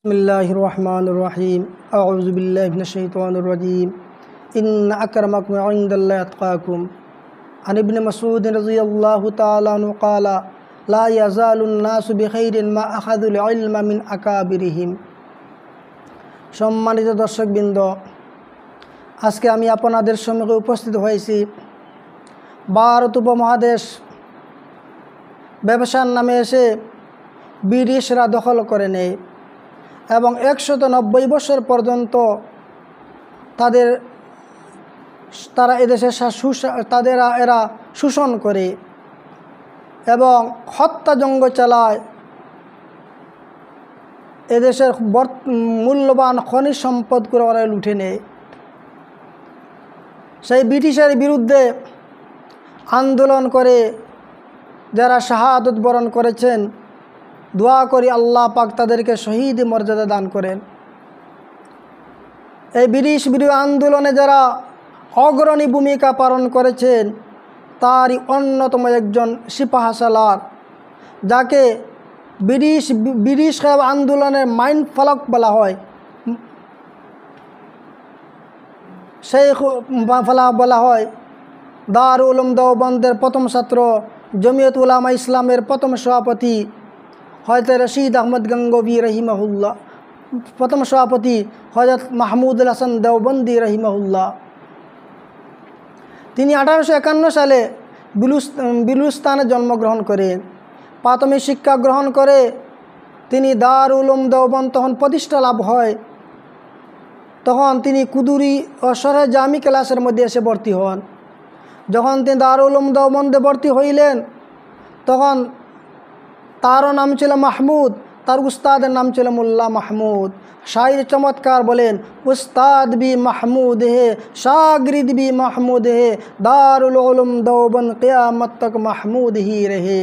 बिस्मिल्लाहिर्रहमानिर्रहीम अऊज़ु बिल्लाहि मिनश्शैतानिर्रजीम इन्न अक्रमकुम इंदल्लाहि अत्क़ाकुम अन इब्न मसूद रज़ियल्लाहु ताला अन्हु क़ाला ला याज़ालुन्नासु बिखैरिन मा अख़ज़ुल इल्म मिन अकाबिरिहिम। সম্মানিত দর্শকবৃন্দ, আজকে আমি আপনাদের সম্মুখে উপস্থিত হয়েছি ভারত উপমহাদেশ ব্যবসার নামে এসে ব্রিটিশরা দখল করে নেয় এবং 190 বছর পর্যন্ত তারা এদেশে এরা শোষণ করে এবং হত্যাযজ্ঞ চালায়। এদেশের মূল্যবান খনিজ সম্পদগুলো ওরা লুটে নেয়। সেই ব্রিটিশের বিরুদ্ধে আন্দোলন করে যারা শাহাদত বরণ করেছেন, দোয়া করি আল্লাহ পাক তাদেরকে শহীদ মর্যাদা দান করেন। এই ব্রিটিশ বিরোধী আন্দোলনে যারা অগ্রণী ভূমিকা পালন করেছেন তারই অন্যতম একজন সিপাহসালার, যাকে ব্রিটিশ আন্দোলনের মাইন্ড ফলক বলা হয়, শেখ ফালাহ বলা হয়। দারুল উলুম দেওবন্দের প্রথম ছাত্র, জমিয়ত উলামা ইসলামের প্রথম সভাপতি হযরত রশিদ আহমদ গঙ্গোবী রহিমাহুল্লাহ, প্রথম সভাপতি হযরত মাহমুদুল হাসান দেওবন্দি রহিমাহুল্লাহ। তিনি 1851 সালে বিলুস্তানে জন্মগ্রহণ করেন। প্রাথমিক শিক্ষা গ্রহণ করে তিনি দারুল উলুম দেওবন্দ তখন প্রতিষ্ঠা লাভ হয়। তখন তিনি কুদুরি ও শরহ জামি ক্লাসের মধ্যে এসে ভর্তি হন। যখন তিনি দারুল উলুম দেওবন্দে ভর্তি হইলেন তখন তারও নাম ছিল মাহমুদ, তার উস্তাদের নাম ছিল মোল্লা মাহমুদ। শাইর চমৎকার বলেন, উস্তাদ भी महमूद है शागिर्द भी महमूद है दारुल उलूम देवबंद क़यामत तक महमूद ही रहे।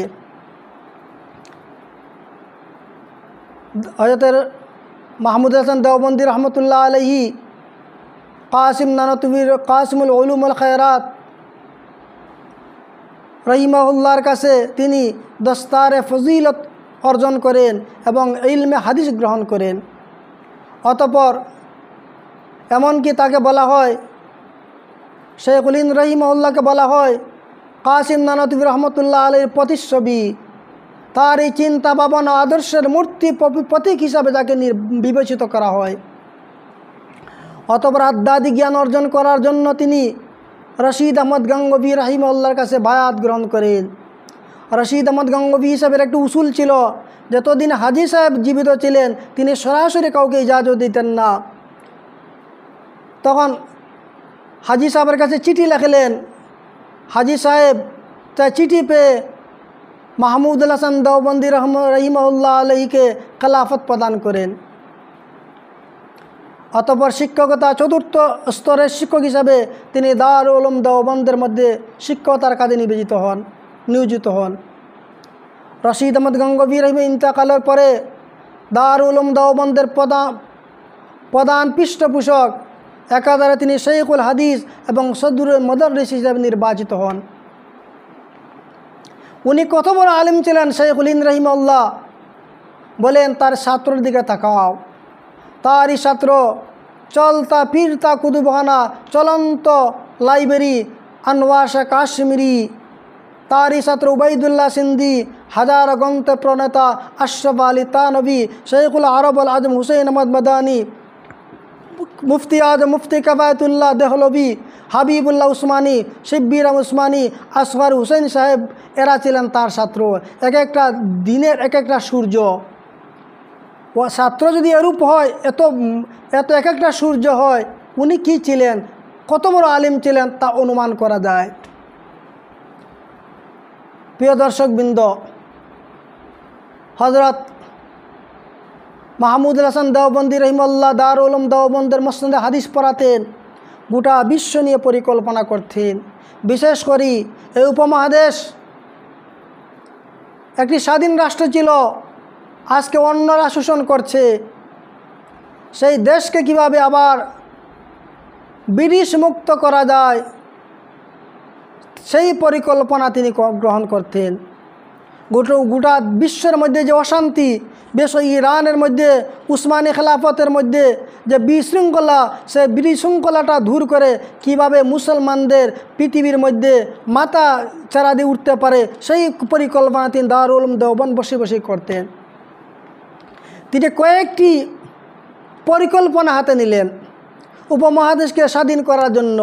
हज़रत महमूद हसन देवबंदी रहमतुल्लाह अलैहि कासिम नानतवी कासिमुल उलूम वल खैरात রহিমাহুল্লাহর কাছে তিনি দস্তারে ফজিলত অর্জন করেন এবং ইলমে হাদিস গ্রহণ করেন। অতঃপর এমনকি তাকে বলা হয়, শেখুল হিন্দ রহিমাহুল্লাহকে বলা হয় কাসিম নানতভী রহমতুল্লাহ আলাইহির প্রতিচ্ছবি। তার এই চিন্তা ভাবনা আদর্শের মূর্তি প্রতীক হিসাবে যাকে বিবেচিত করা হয়। অতঃপর আধ্যাত্মিক জ্ঞান অর্জন করার জন্য তিনি রশিদ আহমদ গঙ্গোবী রহিমাহুল্লাহর কাছে বায়াত গ্রহণ করেন। রশিদ আহমদ গঙ্গোবী হিসাবের একটি উসুল ছিল, যতদিন হাজী সাহেব জীবিত ছিলেন তিনি সরাসরি কাউকে ইজাজত দিতেন না। তখন হাজী সাহেবের কাছে চিঠি লেখলেন। হাজী সাহেব তাই চিঠি পেয়ে মাহমুদুল হাসান দেওবন্দি রহিমাহুল্লাহ আলাইহিকে খেলাফত প্রদান করেন। অতঃপর শিক্ষকতা চতুর্থ স্তরের শিক্ষক হিসাবে তিনি দারুল উলুম দেওবন্দের মধ্যে শিক্ষকতার কাজে নিয়োজিত হন। রশিদ আহমদ গঙ্গোবী রহিম ইন্তেকালের পরে দারুল উলুম দেওবন্দের প্রধান পৃষ্ঠপোষক একাধারে তিনি শেখুল হাদিস এবং সদরুল মুদাররিস হিসাবে নির্বাচিত হন। উনি কত বড় আলিম ছিলেন শেখুল হিন্দ রহিমাহুল্লাহ বলেন, তার ছাত্রের দিকে তাকাও। তারই ছাত্র চলতা ফিরতা কুতুবখানা, চলন্ত লাইব্রেরি আনোয়ার শাহ কাশ্মীরি। তারই ছাত্র উবাইদুল্লাহ সিন্ধি, হাজার গ্রন্থ প্রণেতা আশরাফ আলী তানভী, শেখুল আরব আল আজম হুসেন আহমদ মাদানী, মুফতি আজম মুফতি কাফায়েতুল্লাহ দেহলভী, হাবিবুল্লাহ উসমানী, শিব্বির উসমানী, আসগর হুসেন সাহেব, এরা ছিলেন তার ছাত্র। এক একটা দিনের এক একটা সূর্য। ও ছাত্র যদি এরূপ হয়, এত এক একটা সূর্য হয়, উনি কি ছিলেন, কত বড় আলিম ছিলেন তা অনুমান করা যায়। প্রিয় দর্শকবৃন্দ, হযরত মাহমুদুল হাসান দেওবন্দি রহিমাহুল্লাহ দারুল উলুম দেওবন্দের মসনদে হাদিস পড়াতেন, গোটা বিশ্ব নিয়ে পরিকল্পনা করতেন। বিশেষ করে এই উপমহাদেশ একটি স্বাধীন রাষ্ট্র ছিল, আজকে অন্যরা শোষণ করছে। সেই দেশকে কিভাবে আবার ব্রিটিশ মুক্ত করা যায় সেই পরিকল্পনা তিনি গ্রহণ করতেন। গোটা বিশ্বের মধ্যে যে অশান্তি, বেশ ইরানের মধ্যে উসমানী খেলাফতের মধ্যে যে বিশৃঙ্খলা, সে বিশৃঙ্খলাটা দূর করে কিভাবে মুসলমানদের পৃথিবীর মধ্যে মাথা চারা দিয়ে উঠতে পারে সেই পরিকল্পনা তিনি দারুল উলুম দেওবন্দ বসে বসে করতেন। তিনি কয়েকটি পরিকল্পনা হাতে নিলেন উপমহাদেশকে স্বাধীন করার জন্য।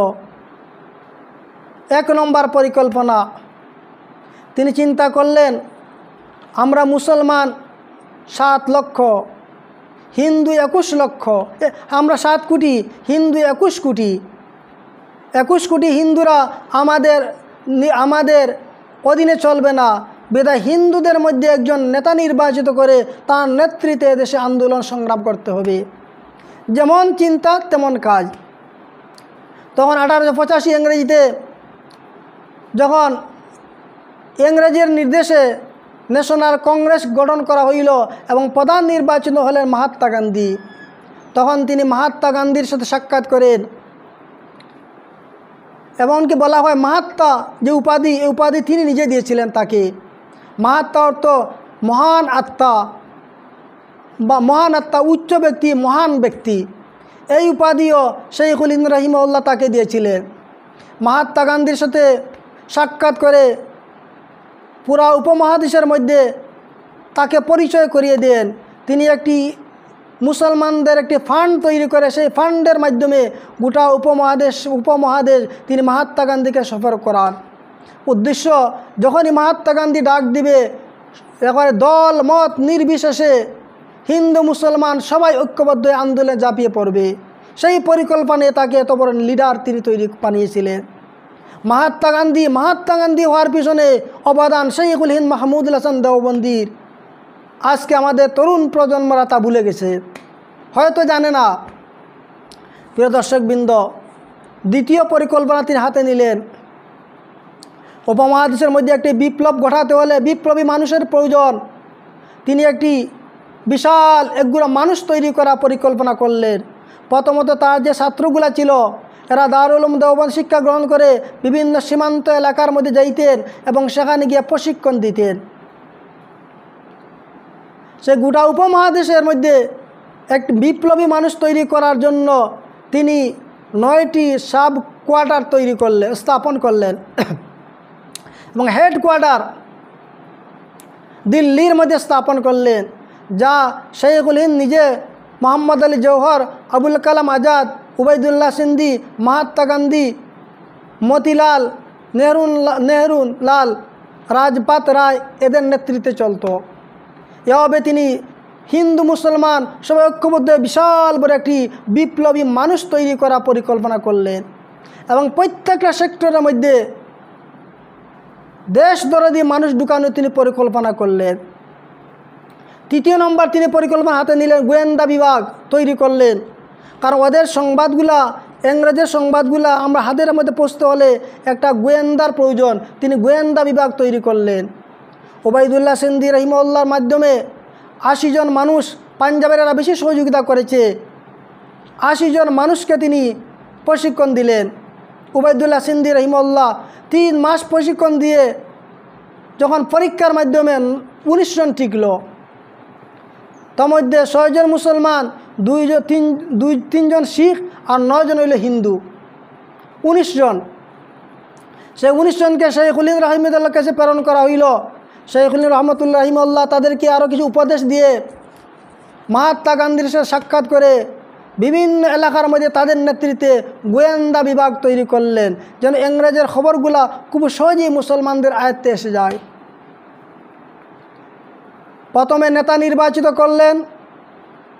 1 নম্বর পরিকল্পনা, তিনি চিন্তা করলেন আমরা মুসলমান 7 লক্ষ, হিন্দু 21 লক্ষ, আমরা 7 কোটি, হিন্দু 21 কোটি। 21 কোটি হিন্দুরা আমাদের অধীনে চলবে না, বিধায় হিন্দুদের মধ্যে একজন নেতা নির্বাচিত করে তার নেতৃত্বে দেশে আন্দোলন সংগ্রাম করতে হবে। যেমন চিন্তা তেমন কাজ। তখন 1885 ইংরেজিতে যখন ইংরেজের নির্দেশে ন্যাশনাল কংগ্রেস গঠন করা হইল এবং প্রধান নির্বাচিত হলেন মহাত্মা গান্ধী, তখন তিনি মহাত্মা গান্ধীর সাথে সাক্ষাৎ করেন। এমনকি বলা হয় মহাত্মা যে উপাধি, এই উপাধি তিনি নিজে দিয়েছিলেন তাকে। মহাত্মা অর্থ মহান আত্মা বা মহান আত্মা, উচ্চ ব্যক্তি, মহান ব্যক্তি। এই উপাধিও শাইখুল হিন্দ রাহিমাহুল্লাহ তাকে দিয়েছিলেন। মহাত্মা গান্ধীর সাথে সাক্ষাৎ করে পুরা উপমহাদেশের মধ্যে তাকে পরিচয় করিয়ে দেন। তিনি একটি মুসলমানদের একটি ফান্ড তৈরি করে সেই ফান্ডের মাধ্যমে গোটা উপমহাদেশ তিনি মহাত্মা গান্ধীকে সফর করান। উদ্দেশ্য, যখনই মহাত্মা গান্ধী ডাক দিবে একেবারে দল মত নির্বিশেষে হিন্দু মুসলমান সবাই ঐক্যবদ্ধ আন্দোলনে ঝাঁপিয়ে পড়বে। সেই পরিকল্পনায় তাকে এত বড় লিডার তিনি তৈরি বানিয়েছিলেন। মহাত্মা গান্ধী হওয়ার পিছনে অবদান শাইখুল হিন্দ মাহমুদুল হাসান দেওবন্দির। আজকে আমাদের তরুণ প্রজন্মরা তা ভুলে গেছে, হয়তো জানে না। প্রিয় দর্শকবৃন্দ, দ্বিতীয় পরিকল্পনা তিনি হাতে নিলেন। উপমহাদেশের মধ্যে একটি বিপ্লব ঘটাতে হলে বিপ্লবী মানুষের প্রয়োজন। তিনি একটি বিশাল একগুলো মানুষ তৈরি করা পরিকল্পনা করলেন। প্রথমত তার যে ছাত্রগুলা ছিল এরা দারুল উলুম দেওবন্দ শিক্ষা গ্রহণ করে বিভিন্ন সীমান্ত এলাকার মধ্যে যাইতেন এবং সেখানে গিয়ে প্রশিক্ষণ দিতেন। সে গোটা উপমহাদেশের মধ্যে একটি বিপ্লবী মানুষ তৈরি করার জন্য তিনি 9টি সাব কোয়ার্টার স্থাপন করলেন এবং হেডকোয়ার্টার দিল্লির মধ্যে স্থাপন করলেন, যা শাইখুল হিন্দ নিজে, মোহাম্মদ আলী জওহর, আবুল কালাম আজাদ, উবাইদুল্লাহ সিন্ধি, মহাত্মা গান্ধী, মতিলাল নেহরু লাল, রাজপাত রায় এদের নেতৃত্বে চলত। এভাবে তিনি হিন্দু মুসলমান সবাই ঐক্যবদ্ধ বিশাল বড় একটি বিপ্লবী মানুষ তৈরি করা পরিকল্পনা করলেন এবং প্রত্যেকটা সেক্টরের মধ্যে দেশদরদী মানুষ ঢুকানোর তিনি পরিকল্পনা করলেন। 3 নম্বর তিনি পরিকল্পনা হাতে নিলেন, গোয়েন্দা বিভাগ তৈরি করলেন। কারণ ওদের সংবাদগুলা, ইংরেজের সংবাদগুলা আমরা হাতের মধ্যে পৌঁছতে হলে একটা গোয়েন্দার প্রয়োজন। তিনি গোয়েন্দা বিভাগ তৈরি করলেন। উবাইদুল্লাহ সিন্ধি রহিমাহুল্লাহর মাধ্যমে 80 জন মানুষ, পাঞ্জাবের এরা বেশি সহযোগিতা করেছে, 80 জন মানুষকে তিনি প্রশিক্ষণ দিলেন। উবাইদুল্লাহ সিন্ধি রহিমাহুল্লাহ 3 মাস প্রশিক্ষণ দিয়ে যখন পরীক্ষার মাধ্যমে 19 জন টিকল, তার মধ্যে 6 জন মুসলমান, 2-3 জন শিখ আর 9 জন হইল হিন্দু, 19 জন। সেই 19 জনকে শাইখুল হিন্দ রাহিমাহুল্লাহর কাছে প্রেরণ করা হইল। শাইখুল হিন্দ রহমতুল্লাহ রাহিমাহুল্লাহ তাদেরকে আরও কিছু উপদেশ দিয়ে মহাত্মা গান্ধীর সাথে সাক্ষাৎ করে বিভিন্ন এলাকার মধ্যে তাদের নেতৃত্বে গোয়েন্দা বিভাগ তৈরি করলেন, যেন ইংরেজের খবরগুলা খুব সহজেই মুসলমানদের আয়ত্তে এসে যায়। প্রথমে নেতা নির্বাচিত করলেন,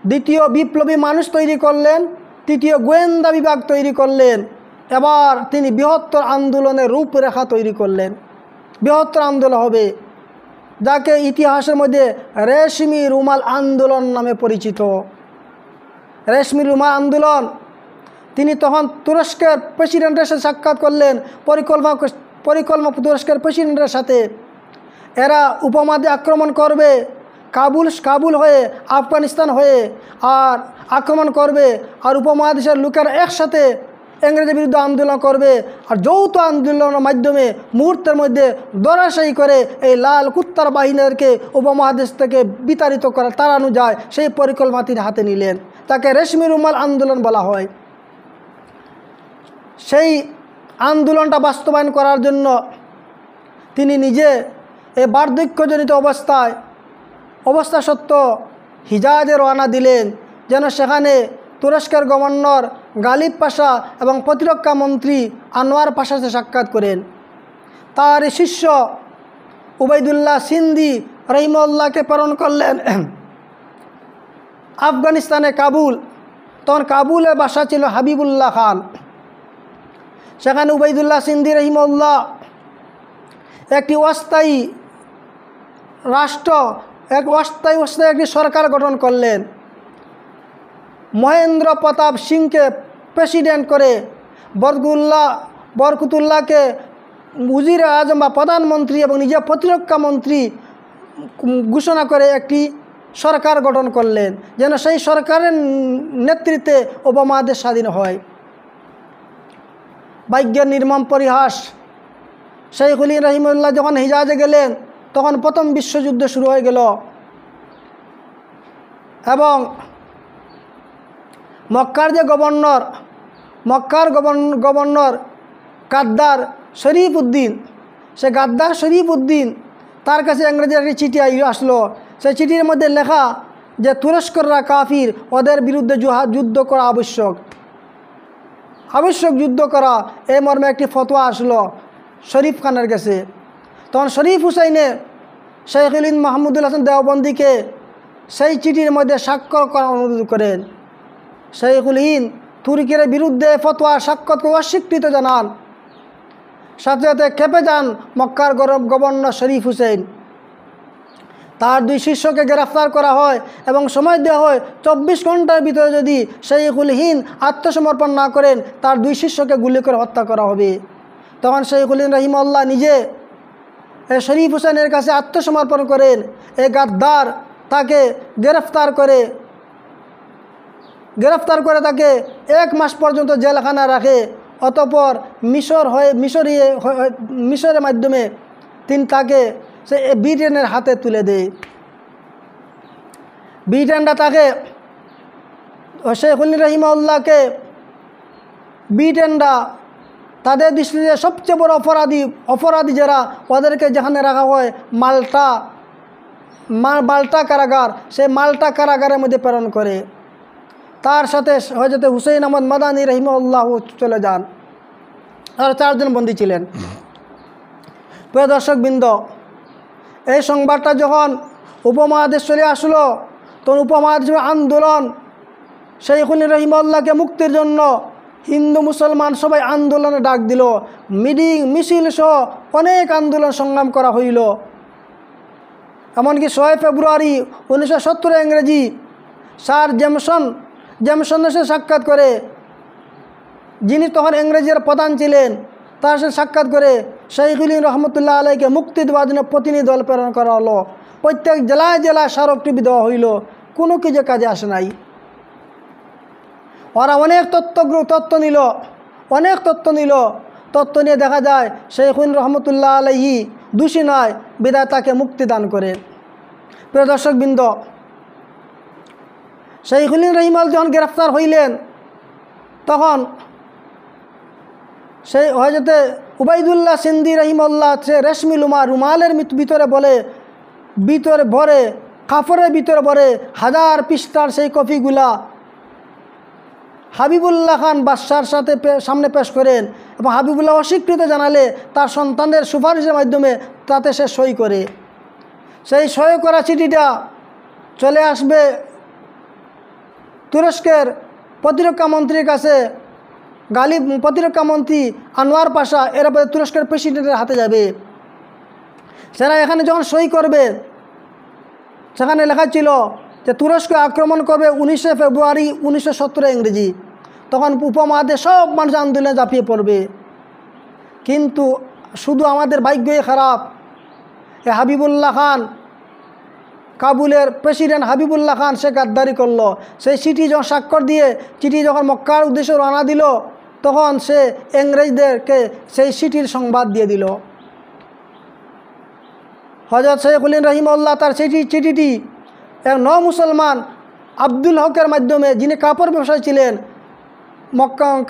দ্বিতীয় বিপ্লবী মানুষ তৈরি করলেন, তৃতীয় গোয়েন্দা বিভাগ তৈরি করলেন। এবার তিনি বৃহত্তর আন্দোলনের রূপরেখা তৈরি করলেন। বৃহত্তর আন্দোলন হবে, যাকে ইতিহাসের মধ্যে রেশমি রুমাল আন্দোলন নামে পরিচিত। রেশমি রুমাল আন্দোলন, তিনি তখন তুরস্কের প্রেসিডেন্টের সাথে সাক্ষাৎ করলেন, পরিকল্পনা তুরস্কের প্রেসিডেন্টের সাথে। এরা উপমহাদেশে আক্রমণ করবে, কাবুল হয়ে, আফগানিস্তান হয়ে আর আক্রমণ করবে, আর উপমহাদেশের লোকেরা একসাথে ইংরেজের বিরুদ্ধে আন্দোলন করবে, আর যৌথ আন্দোলনের মাধ্যমে মুহূর্তের মধ্যে ধরাশায়ী করে এই লাল কুত্তার বাহিনীদেরকে উপমহাদেশ থেকে বিতাড়িত করা তাড়ানো যায়, সেই পরিকল্পনা তিনি হাতে নিলেন। তাকে রেশমি রুমাল আন্দোলন বলা হয়। সেই আন্দোলনটা বাস্তবায়ন করার জন্য তিনি নিজে এই বার্ধক্যজনিত অবস্থা সত্ত্বেও হিজাজে রওনা দিলেন, যেন সেখানে তুরস্কের গভর্নর গালিব পাশা এবং প্রতিরক্ষা মন্ত্রী আনোয়ার পাশার সাথে সাক্ষাৎ করেন। তার শিষ্য উবাইদুল্লাহ সিন্ধি রহিমউল্লাহকে প্রেরণ করলেন আফগানিস্তানে কাবুল। তখন কাবুলের বাসা ছিল হাবিবুল্লাহ খান। সেখানে উবাইদুল্লাহ সিন্ধি রহিমউল্লাহ একটি অস্থায়ী একটি সরকার গঠন করলেন। মহেন্দ্র প্রতাপ সিংকে প্রেসিডেন্ট করে বরকতুল্লাহকে উজির আজম বা প্রধানমন্ত্রী এবং নিজে প্রতিরক্ষা মন্ত্রী ঘোষণা করে একটি সরকার গঠন করলেন, যেন সেই সরকারের নেতৃত্বে উপমহাদেশ স্বাধীন হয়। ভাগ্যের নির্মম পরিহাস, শাইখুল হিন্দ রহিমউল্লাহ যখন হিজাজে গেলেন তখন প্রথম বিশ্বযুদ্ধ শুরু হয়ে গেল এবং মক্কার যে গভর্নর গাদ্দার শরীফ উদ্দিন, সে গাদ্দার শরীফ উদ্দিন তার কাছে ইংরেজের একটি চিঠি আসলো। সেই চিঠির মধ্যে লেখা যে তুরস্কররা কাফির, ওদের বিরুদ্ধে যুদ্ধ করা আবশ্যক যুদ্ধ করা, এই মর্মে একটি ফতোয়া আসলো শরীফ খানের কাছে। তখন শরীফ হুসাইনে শাইখুল হিন্দ মাহমুদুল হাসান দেওবন্দিকে সেই চিঠির মধ্যে স্বাক্ষর করার অনুরোধ করেন। শাইখুল হিন্দ তুর্কির বিরুদ্ধে ফতোয়া স্বাক্ষরকে অস্বীকৃত জানান। সাথে সাথে খেপে যান মক্কার গভর্নর শরীফ হুসেন। তার দুই শিষ্যকে গ্রেফতার করা হয় এবং সময় দেওয়া হয় 24 ঘন্টার ভিতরে যদি শাইখুল হিন্দ আত্মসমর্পণ না করেন তার দুই শিষ্যকে গুলি করে হত্যা করা হবে। তখন শাইখুল হিন্দ রহিমউল্লাহ নিজে শরীফ হুসেনের কাছে আত্মসমর্পণ করেন। এই গাদ্দার তাকে গ্রেফতার করে তাকে 1 মাস পর্যন্ত জেলখানা রাখে। অতঃপর মিশরের মাধ্যমে তিনি তাকে সে ব্রিটেনের হাতে তুলে দেয়। ব্রিটেনরা তাকে শাইখুল হিন্দ রহিমউল্লাহকে ব্রিটেনরা তাদের দৃষ্টিতে সবচেয়ে বড় অপরাধী যারা, ওদেরকে যেখানে রাখা হয় মাল্টা কারাগার, সেই মাল্টা কারাগারের মধ্যে প্রেরণ করে। তার সাথে হযরত হুসাইন আহমদ মাদানী রহিমউল্লাহ চলে যান। আর 4 জন বন্দী ছিলেন। প্রিয় দর্শকবৃন্দ, এই সংবাদটা যখন উপমহাদেশ চলে আসলো তখন উপমহাদেশের আন্দোলন শাইখুল হিন্দ রহিমউল্লাহকে মুক্তির জন্য হিন্দু মুসলমান সবাই আন্দোলনে ডাক দিল। মিছিল সহ অনেক আন্দোলন সংগ্রাম করা হইল। এমনকি 6 ফেব্রুয়ারি 1917 ইংরেজি স্যার জেমসনের সাথে সাক্ষাৎ করে, যিনি তখন ইংরেজের প্রধান ছিলেন, তার সাথে সাক্ষাৎ করে শাইখুল হিন্দ রহমতুল্লাহ আলাইকে মুক্তি দেওয়ার জন্য প্রতিনিধি দল প্রেরণ করা হলো। প্রত্যেক জেলায় স্মারকলিপি দেওয়া হইল, কোনো কিছু কাজে আসে নাই। ওরা অনেক তথ্য নিল। তথ্য নিয়ে দেখা যায় শাইখুল হিন্দ রহমতুল্লাহ আলাইহি দোষী নয়, বিধায় তাকে মুক্তি দান করেন। প্রিয় দর্শকবৃন্দ, শাইখুল হিন্দ রহিমউল্লাহ যখন গ্রেফতার হইলেন তখন সেই হযরত উবাইদুল্লাহ সিন্ধি রহিমউল্লাহ সে রেশমি রুমালের ভিতরে ভরে কাপড়ের ভিতরে ভরে 1000 পৃষ্ঠার সেই কপিগুলা হাবিবুল্লাহ খান বাদশার সামনে পেশ করেন এবং হাবিবুল্লাহ অস্বীকৃত জানালে তার সন্তানদের সুপারিশের মাধ্যমে তাতে সে সই করে। সেই সই করা চিঠিটা চলে আসবে তুরস্কের প্রতিরক্ষা মন্ত্রীর কাছে। গালিব প্রতিরক্ষা মন্ত্রী আনোয়ার পাশা এরপরে তুরস্কের প্রেসিডেন্টের হাতে যাবে। সেরা এখানে যখন সই করবে সেখানে লেখা ছিল যে তুরস্ক আক্রমণ করবে 19 ফেব্রুয়ারি 1917 ইংরেজি। তখন উপমহাদেশে সব মানুষ আন্দোলনে ঝাঁপিয়ে পড়বে। কিন্তু শুধু আমাদের ভাগ্যই খারাপ, হাবিবুল্লাহ খান, কাবুলের প্রেসিডেন্ট হাবিবুল্লাহ খান সে গাদ্দারি করলো। সেই চিঠি যখন স্বাক্ষর দিয়ে চিঠি যখন মক্কার উদ্দেশ্যে রওনা দিল তখন সে ইংরেজদেরকে সেই চিঠির সংবাদ দিয়ে দিল। হযরত শাইখুল রহিমাহুল্লাহ তার চিঠিটি এক মুসলমান আব্দুল হকের মাধ্যমে, যিনি কাপড় ব্যবসায়ী ছিলেন,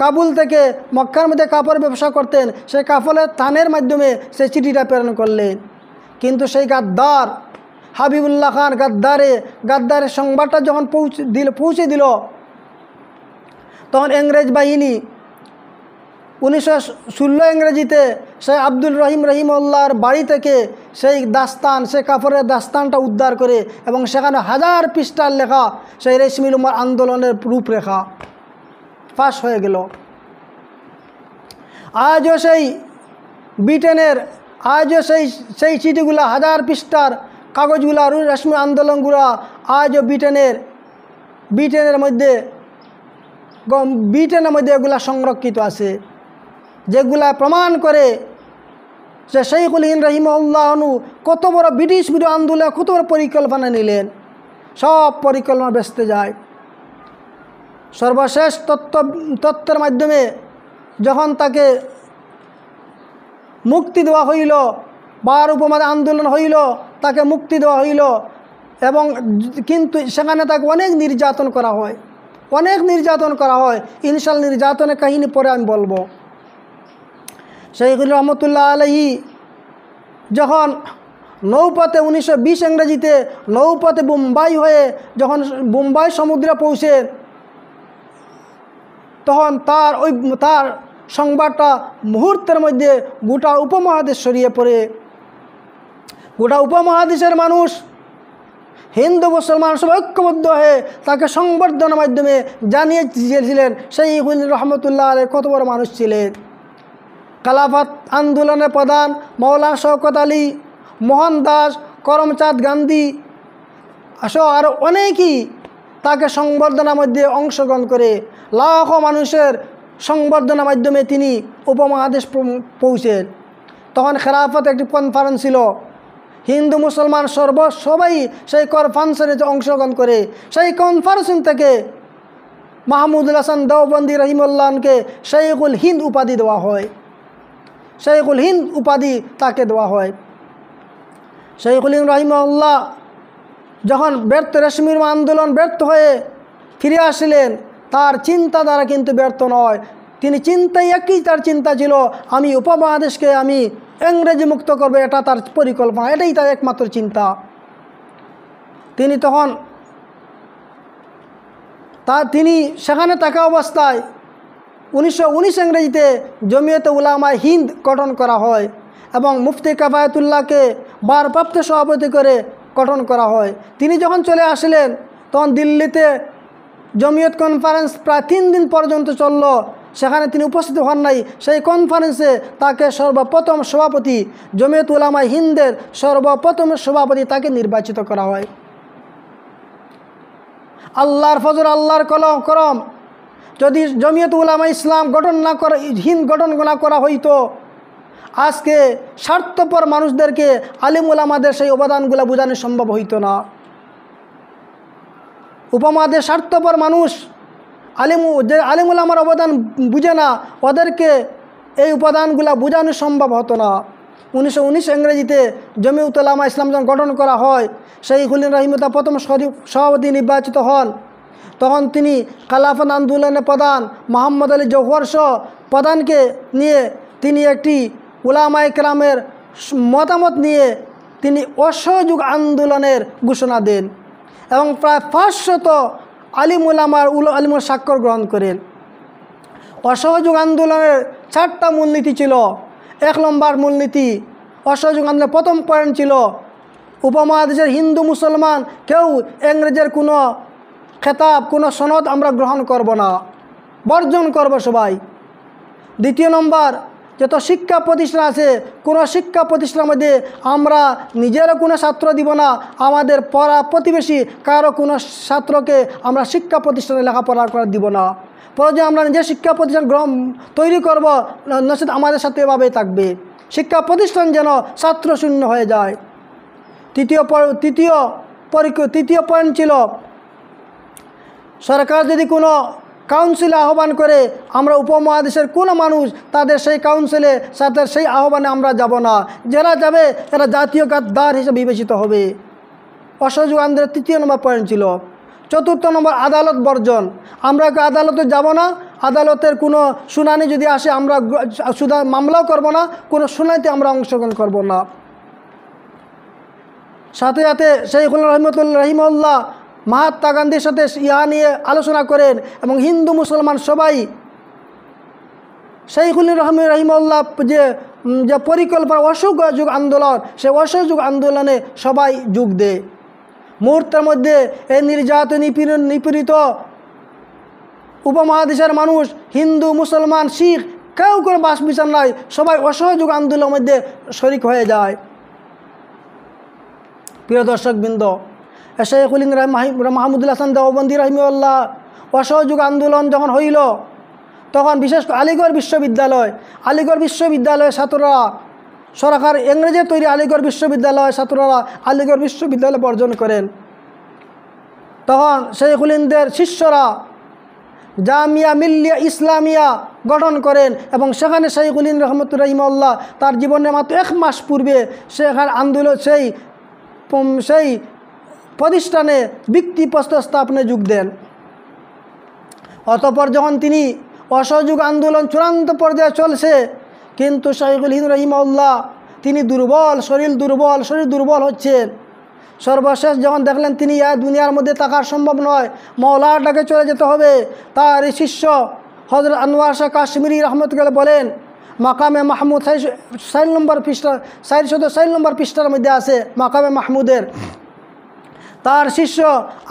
কাবুল থেকে মক্কার মধ্যে কাপড় ব্যবসা করতেন, সেই কাপড়ের থানের মাধ্যমে সেই চিঠিটা প্রেরণ করলেন। কিন্তু সেই গাদ্দার হাবিবুল্লাহ খান গাদ্দারের সংবাদটা যখন পৌঁছে দিল, তখন ইংরেজ বাহিনী 1916 ইংরেজিতে সেই আব্দুল রহিমাহুল্লাহর বাড়ি থেকে সেই কাপড়ের দাস্তানটা উদ্ধার করে এবং সেখানে 1000 পৃষ্ঠার লেখা সেই রেশমি লুমার আন্দোলনের রূপরেখা ফাঁস হয়ে গেল। আজও সেই ব্রিটেনের সেই চিঠিগুলা, 1000 পৃষ্ঠার কাগজগুলা, রেশমি আন্দোলনগুলা আজও ব্রিটেনের মধ্যে এগুলা সংরক্ষিত আছে, যেগুলা প্রমাণ করে যে শাইখুল হিন্দ রহিমাহুল্লাহ কত বড় ব্রিটিশ বিরোধী আন্দোলনে কত বড় পরিকল্পনা নিলেন। সব পরিকল্পনা ব্যস্ত যায়। সর্বশেষ তত্ত্বের মাধ্যমে যখন তাকে মুক্তি দেওয়া হইল, বার উপমহাদেশ আন্দোলন হইল, তাকে মুক্তি দেওয়া হইল, এবং কিন্তু সেখানে তাকে অনেক নির্যাতন করা হয়। ইনশাআল্লাহ নির্যাতনের কাহিনী পরে আমি বলবো। শাইখুল রহমতুল্লাহ আলাইহি যখন নৌপথে 1920 ইংরেজিতে নৌপথে বোম্বাই হয়ে যখন বোম্বাই সমুদ্রে পৌঁছে, তখন তার সংবাদটা মুহূর্তের মধ্যে গোটা উপমহাদেশ ছড়িয়ে পড়ে। গোটা উপমহাদেশের মানুষ, হিন্দু মুসলমান সব ঐক্যবদ্ধ হয়ে তাকে সংবর্ধনার মাধ্যমে জানিয়ে দিয়েছিলেন শাইখুল রহমতুল্লাহ আলাইহি কত বড় মানুষ ছিলেন। খেলাফত আন্দোলনের প্রধান মৌলানা শওকত আলী, মোহনদাস করমচাঁদ গান্ধী সহ আরও অনেকেই তাকে সংবর্ধনার মধ্যে অংশগ্রহণ করে লাখো মানুষের সংবর্ধনার মাধ্যমে তিনি উপমহাদেশ পৌঁছেন। তখন খেলাফত একটি কনফারেন্স ছিল, হিন্দু মুসলমান সবাই সেই কনফারেন্সে অংশগ্রহণ করে। সেই কনফারেন্স থেকে মাহমুদুল হাসান দেওবন্দি রহিমাহুল্লাহকে শাইখুল হিন্দ উপাধি দেওয়া হয়। শাইখুল হিন্দ উপাধি তাকে দেওয়া হয়। শাইখুল হিন্দ রহিমাহুল্লাহ যখন রেশমি আন্দোলন ব্যর্থ হয়ে ফিরে আসলেন, তার চিন্তাধারা কিন্তু ব্যর্থ নয়। তিনি তার চিন্তা ছিল, আমি উপমহাদেশকে আমি ইংরেজি মুক্ত করবো, এটা তার পরিকল্পনা, এটাই তার একমাত্র চিন্তা। তিনি সেখানে থাকা অবস্থায় 1919 ইংরেজিতে জমিয়তে উলামায়ে হিন্দ গঠন করা হয় এবং মুফতি কিফায়াতুল্লাহকে ভারপ্রাপ্ত সভাপতি করে গঠন করা হয়। তিনি যখন চলে আসলেন, তখন দিল্লিতে জমিয়ত কনফারেন্স প্রায় 3 দিন পর্যন্ত চলল। সেখানে তিনি উপস্থিত হন নাই। সেই কনফারেন্সে তাকে সর্বপ্রথম সভাপতি, জমিয়ত উলামায়ে হিন্দের সর্বপ্রথম সভাপতি তাকে নির্বাচিত করা হয়। আল্লাহর ফজল, আল্লাহর করম, যদি জমিয়ত উলামায়ে ইসলাম হিন্দ গঠন না করা হইতো, আজকে স্বার্থপর মানুষদেরকে আলিম উলামাদের সেই অবদানগুলো বোঝানো সম্ভব হইতো না। উপমহাদেশ স্বার্থপর মানুষ, আলিম উলামার অবদান বুঝে না, ওদেরকে এই উপাদানগুলো বোঝানো সম্ভব হতো না। 1919 ইংরেজিতে জমিয়ত উলামায়ে ইসলাম যখন গঠন করা হয়, শাইখুল রহিমাহুল্লাহ প্রথম সভাপতি নির্বাচিত হন। তখন তিনি খেলাফত আন্দোলনের প্রধান মোহাম্মদ আলী জওহর সহ প্রধানকে নিয়ে তিনি একটি উলামায়ে কেরামের মতামত নিয়ে তিনি অসহযোগ আন্দোলনের ঘোষণা দেন এবং প্রায় 500 আলিমুল স্বাক্ষর গ্রহণ করেন। অসহযোগ আন্দোলনের 4টা মূলনীতি ছিল। 1 নম্বর মূলনীতি, অসহযোগ আন্দোলনের প্রথম পয়েন্ট ছিল, উপমহাদেশের হিন্দু মুসলমান কেউ ইংরেজের কোনো খেতাব, কোনো সনদ আমরা গ্রহণ করব না, বর্জন করব সবাই। 2 নম্বর, যত শিক্ষা প্রতিষ্ঠান আছে, কোনো শিক্ষা প্রতিষ্ঠানের মধ্যে আমরা নিজেরও কোনো ছাত্র দিব না, আমাদের প্রতিবেশী কারো কোনো ছাত্রকে আমরা শিক্ষা প্রতিষ্ঠানে লেখাপড়া করা দিব না। প্রয়োজন আমরা নিজের শিক্ষা প্রতিষ্ঠান তৈরি করব, নচেত আমাদের সাথে এভাবেই থাকবে। শিক্ষা প্রতিষ্ঠান যেন ছাত্র শূন্য হয়ে যায়। তৃতীয় পয়েন্ট ছিল, সরকার যদি কোনো কাউন্সিলে আহ্বান করে আমরা উপমহাদেশের কোনো মানুষ তাদের সেই কাউন্সিলে সাথে সেই আহ্বানে আমরা যাব না। যারা যাবে এরা জাতীয় গাদ্দার হিসেবে বিবেচিত হবে। অসহযোগ আন্দোলনের 3 নম্বর পয়েন্ট ছিল। 4 নম্বর আদালত বর্জন। আমরা আদালতে যাব না, আদালতের কোনো শুনানি যদি আসে আমরা শুধু মামলাও করব না, কোনো শুনানিতে আমরা অংশগ্রহণ করব না। সাথে সাথে শাইখুল রহিমাহুল্লাহ মহাত্মা গান্ধীর সাথে ইহা নিয়ে আলোচনা করেন এবং হিন্দু মুসলমান সবাই শাইখুল রহিমাহুল্লাহ যে পরিকল্পনা অসহযোগ আন্দোলন, সেই অসহযোগ আন্দোলনে সবাই যোগ দেয়। মুহূর্তের মধ্যে এই নির্যাতন নিপীড়িত উপমহাদেশের মানুষ, হিন্দু মুসলমান শিখ কেউ কোনো বাস বিচার নাই, সবাই অসহযোগ আন্দোলনের মধ্যে শরিক হয়ে যায়। প্রিয় দর্শকবৃন্দ, শাইখুল হিন্দ মাহমুদুল হাসান দেওবন্দি রহিমাহুল্লাহ অসহযোগ আন্দোলন যখন হইল, তখন বিশেষ করে আলিগড় বিশ্ববিদ্যালয়ের ছাত্ররা সরকার ইংরেজের তৈরি আলিগড় বিশ্ববিদ্যালয়ের ছাত্ররা আলিগড় বিশ্ববিদ্যালয় বর্জন করেন। তখন শাইখুল হিন্দের শিষ্যরা জামিয়া মিল্লিয়া ইসলামিয়া গঠন করেন এবং সেখানে শাইখুল হিন্দ রহিমাহুল্লাহ তার জীবনের মাত্র 1 মাস পূর্বে সেখানে আন্দোলন সেই প্রতিষ্ঠানে ভিত্তিপ্রস্তর স্থাপনে যোগ দেন। অতঃপর যখন তিনি অসহযোগ আন্দোলন চূড়ান্ত পর্যায়ে চলছে, কিন্তু শাইখুল হিন্দ রহিমাহুল্লাহ তিনি শরীর দুর্বল হচ্ছেন। সর্বশেষ যখন দেখলেন তিনি দুনিয়ার মধ্যে থাকার সম্ভব নয়, মওলার ডাকে চলে যেতে হবে, তার এই শিষ্য হযরত আনোয়ার শাহ কাশ্মীরি রহমতুল্লাহ বলেন, মাকামে মাহমুদ 4 নম্বর পৃষ্ঠার মধ্যে আছে মাকামে মাহমুদের। তার শিষ্য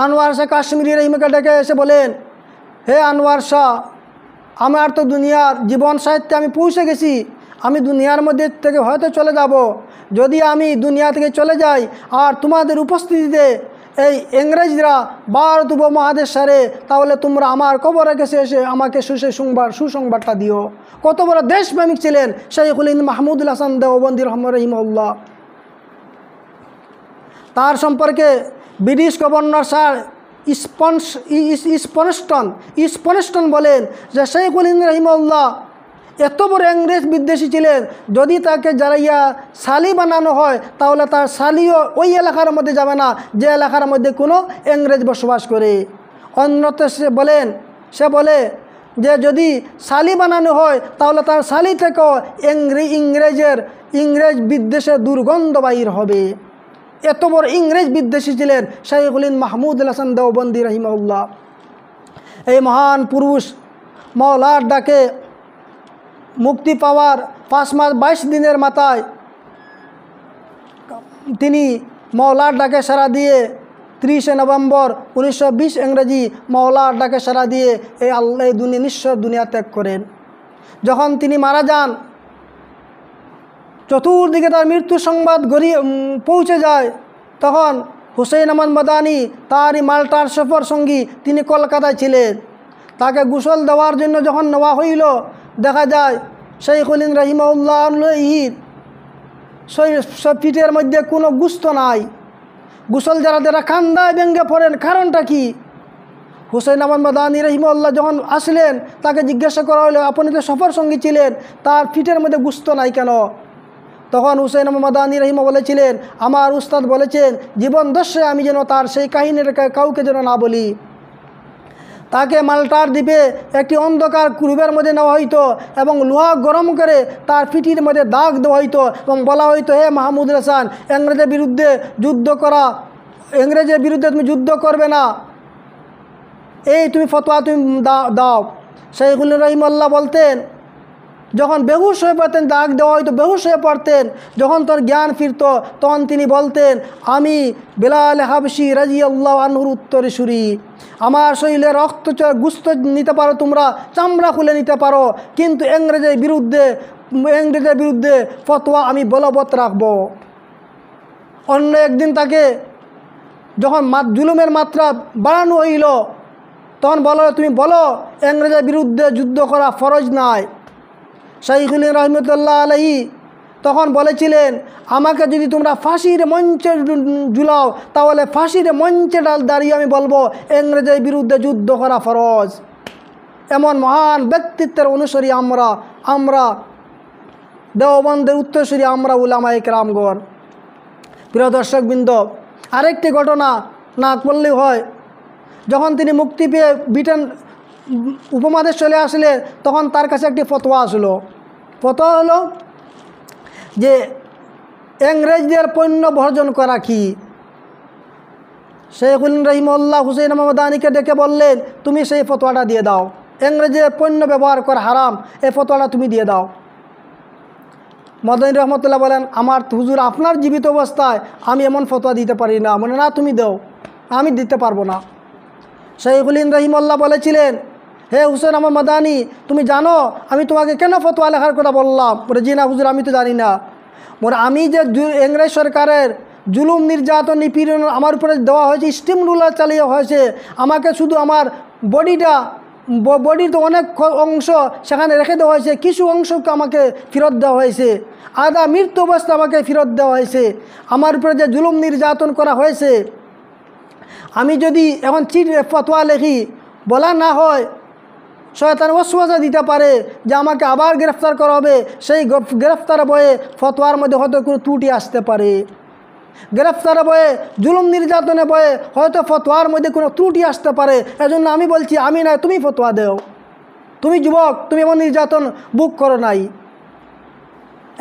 আনোয়ার শাহ কাশ্মীরি রহিমকে ডেকে এসে বলেন, হে আনোয়ার শাহ, আমার তো দুনিয়ার জীবন সাহিত্যে আমি পৌঁছে গেছি, আমি দুনিয়ার মধ্যে থেকে হয়তো চলে যাব। যদি আমি দুনিয়া থেকে চলে যাই আর তোমাদের উপস্থিতিতে এই ইংরেজরা ভারত উপমহাদেশ সারে, তাহলে তোমরা আমার কবরে কাছে এসে আমাকে সুসংবাদটা দিও। কত বড় দেশপ্রেমিক ছিলেন শাইখুল হিন্দ মাহমুদুল হাসান দেওবন্দি রহিমাহুল্লাহ। তার সম্পর্কে ব্রিটিশ গভর্নর স্যার স্পনস্টন বলেন যে শাইখুল হিন্দ রহিমাহুল্লাহ এত বড় ইংরেজ বিদ্বেষী ছিলেন, যদি তাকে জ্বালাইয়া সালি বানানো হয় তাহলে তার সালিও ওই এলাকার মধ্যে যাবে না যে এলাকার মধ্যে কোনো ইংরেজ বসবাস করে। অন্যত্র সে বলে যে যদি সালি বানানো হয় তাহলে তার সালি থেকেও ইংরেজ বিদ্বেষের দুর্গন্ধ বাহির হবে। এত বড় ইংরেজ বিদ্বেষী ছিলেন শাইখুল হিন্দ মাহমুদুল হাসান দেওবন্দি রহিমাহুল্লাহ। এই মহান পুরুষ মওলার ডাকে মুক্তি পাওয়ার 5 মাস 22 দিনের মাথায় তিনি মওলার ডাকে সাড়া দিয়ে 30 নভেম্বর 1920 ইংরেজি মওলার ডাকে সাড়া দিয়ে এই নিঃস্ব দুনিয়া ত্যাগ করেন। যখন তিনি মারা যান, চতুর্দিকে তার মৃত্যু সংবাদ পৌঁছে যায়, তখন হুসেইন আহমদ মাদানী তারই মাল্টার সফর সঙ্গী তিনি কলকাতায় ছিলেন। তাকে গোসল দেওয়ার জন্য যখন নেওয়া হইল, দেখা যায় শাইখুল হিন্দ রহিমাহুল্লাহর পিঠের মধ্যে কোনো গুস্ত নাই। গোসল যারা কান্দায় ব্যঙ্গে পড়েন, কারণটা কি? হুসেইন আহমদ মাদানী রহিমাহুল্লাহ যখন আসলেন, তাকে জিজ্ঞাসা করা হলো, আপনি তো সফর সঙ্গী ছিলেন, তার পিঠের মধ্যে গুস্ত নাই কেন? তখন হুসেইন আহমদ মাদানী রহিমা বলেছিলেন, আমার উস্তাদ বলেছেন জীবন দশায় আমি যেন তার সেই কাহিনীর কাউকে যেন না বলি। তাকে মাল্টার দ্বীপে একটি অন্ধকার কুরুবের মধ্যে নেওয়া হইতো এবং লোহা গরম করে তার পিঠির মধ্যে দাগ দেওয়া হইতো এবং বলা হইতো, হে মাহমুদুল হাসান, ইংরেজের বিরুদ্ধে তুমি যুদ্ধ করবে না, এই তুমি ফতোয়া তুমি দাও। শাইখুল রহিমাহুল্লাহ বলতেন, যখন বেহুশ হয়ে পড়তেন, দাগ দেওয়া হয়তো বেহুশ হয়ে পড়তেন, যখন তার জ্ঞান ফিরত তখন তিনি বলতেন, আমি বেলাল হাবশি রাদিয়াল্লাহু আনহুর উত্তরসূরি, আমার শরীরে রক্ত গুস্ত নিতে পারো, তোমরা চামড়া খুলে নিতে পারো, কিন্তু ইংরেজের বিরুদ্ধে ফতোয়া আমি বলবৎ রাখব। অন্য একদিন তাকে যখন জুলুমের মাত্রা বাড়ানো হইল, তখন তুমি বলো ইংরেজের বিরুদ্ধে যুদ্ধ করা ফরজ নাই। শাইখুল হিন্দ রহমতুল্লাহ আলাইহি তখন বলেছিলেন, আমাকে যদি তোমরা ফাঁসির মঞ্চে ঝুলাও তাহলে ফাঁসির মঞ্চে দাঁড়িয়ে আমি বলবো ইংরেজের বিরুদ্ধে যুদ্ধ করা ফরজ। এমন মহান ব্যক্তিত্বের অনুসারী আমরা দেওবন্দের উত্তরসূরি, আমরা উলামায়ে কেরামগণ। প্রিয় দর্শকবৃন্দ, আরেকটি ঘটনা না বললেই হয়। যখন তিনি মুক্তি পেয়ে ব্রিটেন উপমহাদেশ চলে আসলেন, তখন তার কাছে একটি ফতোয়া আসলো। ফতোয়া হলো যে ইংরেজদের পণ্য বর্জন করা কি। শেখুল রহিমউল্লাহ হুসাইন মাদানীকে ডেকে বললেন, তুমি সেই ফতোয়াটা দিয়ে দাও, ইংরেজের পণ্য ব্যবহার করা হারাম, এই ফতোয়াটা তুমি দিয়ে দাও। মাদানী রহমতুল্লাহ বলেন, আমার হুজুর আপনার জীবিত অবস্থায় আমি এমন ফতোয়া দিতে পারি না। বলে, না তুমি দাও, আমি দিতে পারবো না। শেখুল রহিমউল্লাহ বলেছিলেন, হে হুসেন আমার মাদানী, তুমি জানো আমি তোমাকে কেন ফতোয়া লেখার কথা বললাম? বলে, জি না হুজুর, আমি তো জানি না। বলে, আমি যে ইংরেজ সরকারের জুলুম নির্যাতন নিপীড়ন আমার উপরে দেওয়া হয়েছে, স্টিম রুলার চালিয়ে হয়েছে, আমাকে শুধু আমার বডির তো অনেক অংশ সেখানে রেখে দেওয়া হয়েছে, কিছু অংশকে আমাকে ফেরত দেওয়া হয়েছে, আধা মৃত্যু অবস্থা আমাকে ফেরত দেওয়া হয়েছে, আমার উপরে যে জুলুম নির্যাতন করা হয়েছে, আমি যদি এখন ফতোয়া লেখি, বলা না হয় শয়তান ওয়াসওয়াসা দিতে পারে যে আমাকে আবার গ্রেফতার করা হবে, সেই গ্রেফতার বয়ে ফতোয়ার মধ্যে হয়তো কোনো ত্রুটি আসতে পারে, গ্রেফতার বয়ে জুলুম নির্যাতনে বয়ে হয়তো ফতোয়ার মধ্যে কোনো ত্রুটি আসতে পারে। এজন্য আমি বলছি, আমি না, তুমি ফতোয়া দেও, তুমি যুবক, তুমি এমন নির্যাতন বুক করো নাই।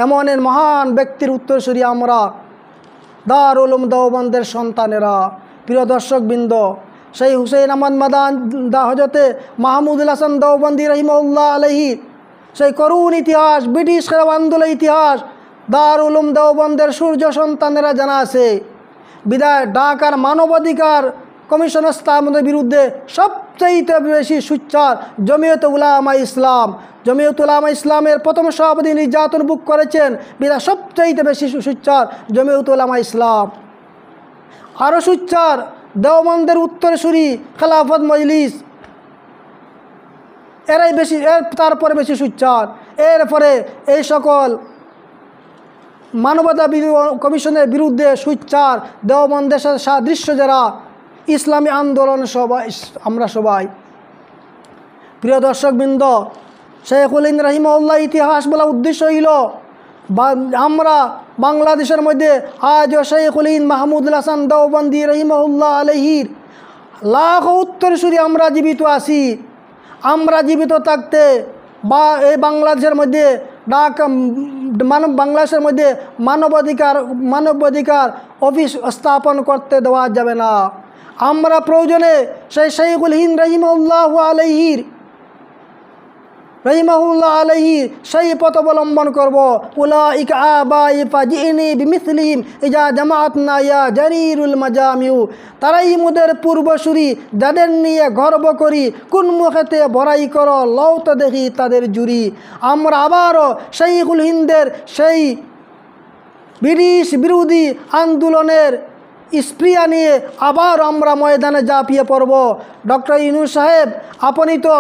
এমন মহান ব্যক্তির উত্তরসূরি আমরা, দারুল উলুম দেওবন্দের সন্তানেরা। প্রিয় দর্শকবৃন্দ, সেই হুসেইন আহমদ মাদানী হজরতে মাহমুদুল হাসান দেওবন্দি রহিমাহুল্লাহ আলাইহি, সেই করুণ ইতিহাস, ব্রিটিশ আন্দোলনের ইতিহাস দারুল উলুম দেওবন্দের সূর্য সন্তানেরা জানা আছে। বিদায় ঢাকার মানবাধিকার কমিশন স্থাপনের বিরুদ্ধে সবচেয়ে বেশি সোচ্চার জমিয়তে উলামা ইসলাম। জমিয়তে উলামা ইসলামের প্রথম সভাপতি নির্যাতন বুক করেছেন, বিদায় সবচেয়ে বেশি সোচ্চার জমিয়তে উলামা ইসলাম। আরও সোচ্চার দেওবন্দের উত্তরসূরি খেলাফত মজলিস, এরাই বেশি, তারপরে বেশি সোচ্চার। এরপরে এই সকল মানবতা কমিশনের বিরুদ্ধে সোচ্চার দেওবন্দের সাথে সাদৃশ্য যারা ইসলামী আন্দোলন সবাই, আমরা সবাই। প্রিয় দর্শকবৃন্দ, শেখুল রহিমাহুল্লাহ ইতিহাস বলা উদ্দেশ্য হইল আমরা বাংলাদেশের মধ্যে আজও শেখুল মাহমুদুল হাসান দেওবন্দি রহিমাহুল্লাহ আলাইহির লাখো উত্তরসূরি আমরা জীবিত আছি। আমরা জীবিত থাকতে বা এই বাংলাদেশের মধ্যে বাংলাদেশের মধ্যে মানবাধিকার অফিস স্থাপন করতে দেওয়া যাবে না। আমরা প্রয়োজনে সেই শেখুল রহিমাহুল্লাহ আলাইহি সেই পথ অবলম্বন করব। উলাইকা আবাই ফাজিনি বিমিসলিহিম ইজা জামাআতনা ইয়া জারিরুল মাজামিউ, তারাই মুদের পূর্বসূরি, যাদের নিয়ে গর্ব করি, কোন মুখেতে বড়াই করো, লও তো দেখি তাদের জুরি। আমরা আবারও শেখুল হিন্দের সেই ব্রিটিশ বিরোধী আন্দোলনের স্প্রিয়া নিয়ে আবার আমরা ময়দানে ঝাঁপিয়ে পড়ব। ডক্টর ইউনূস সাহেব, আপনি তো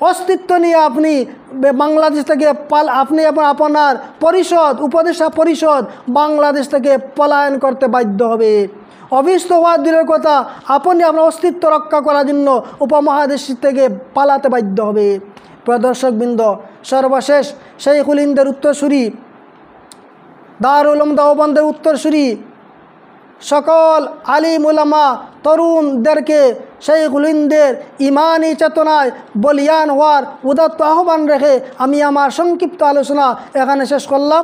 অস্তিত্ব নিয়ে আপনি বাংলাদেশ থেকে আপনি আপনার উপদেষ্টা পরিষদ বাংলাদেশ থেকে পলায়ন করতে বাধ্য হবে। অভিষ্ট হওয়ার দূরের কথা, আপনি আপনার অস্তিত্ব রক্ষা করার জন্য উপমহাদেশ থেকে পালাতে বাধ্য হবে। প্রিয় দর্শকবৃন্দ, সর্বশেষ শেখুল হিন্দের উত্তরসূরি, দারুল উলুম দেওবন্দের উত্তরসূরি সকল আলিম উলামা তরুণদেরকে শেখুল হিন্দের ইমানি চেতনায় বলিয়ান হওয়ার উদাত্ত আহ্বান রেখে আমি আমার সংক্ষিপ্ত আলোচনা এখানে শেষ করলাম।